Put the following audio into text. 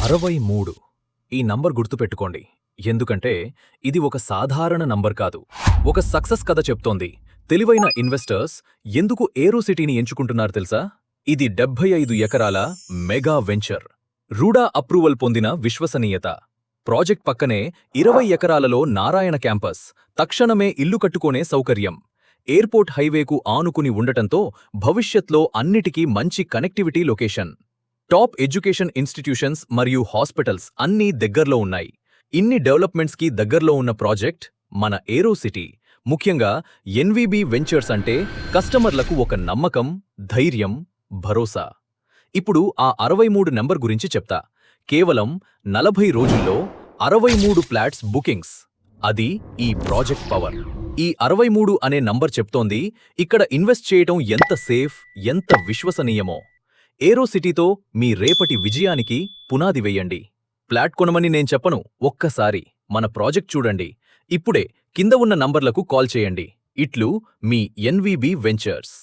63 ఈ నంబర్ గుర్తుపెట్టుకోండి. ఎందుకంటే ఇది ఒక సాధారణ నంబర్ కాదు. ఒక సక్సెస్ కథ చెప్తోంది. తెలివైన ఇన్వెస్టర్స్ ఎందుకు ఏరోసిటీని ఎంచుకుంటున్నారు తెలుసా? ఇది 75 ఎకరాల మెగా వెంచర్. రూడా అప్రూవల్ పొందిన విశ్వసనీయత. ప్రాజెక్ట్ పక్కనే 20 ఎకరాలలో నారాయణ క్యాంపస్. తక్షణమే ఇల్లు కట్టుకునే సౌకర్యం. ఎయిర్పోర్ట్ హైవేకు ఆనుకుని ఉండటంతో భవిష్యత్లో అన్నిటికీ మంచి connectivity location. Top education institutions మరియు హాస్పిటల్స్ అన్నీ దగ్గర్లో ఉన్నాయి. ఇన్ని డెవలప్మెంట్స్కి దగ్గర్లో ఉన్న ప్రాజెక్ట్ మన ఏరోసిటీ. ముఖ్యంగా ఎన్వీబీ వెంచర్స్ అంటే కస్టమర్లకు ఒక నమ్మకం, ధైర్యం, భరోసా. ఇప్పుడు ఆ 63 నెంబర్ గురించి చెప్తా. కేవలం 40 రోజుల్లో 63 ఫ్లాట్స్ బుకింగ్స్. అది ఈ ప్రాజెక్ట్ పవర్. ఈ 63 అనే నంబర్ చెప్తోంది ఇక్కడ ఇన్వెస్ట్ చేయటం ఎంత సేఫ్, ఎంత విశ్వసనీయమో. ఏరోసిటీతో మీ రేపటి విజయానికి పునాది వేయండి. ఫ్లాట్ కొనమని నేను చెప్పను. ఒక్కసారి మన ప్రాజెక్ట్ చూడండి. ఇప్పుడే కింద ఉన్న నంబర్లకు కాల్ చేయండి. ఇట్లు మీ ఎన్వీబీ వెంచర్స్.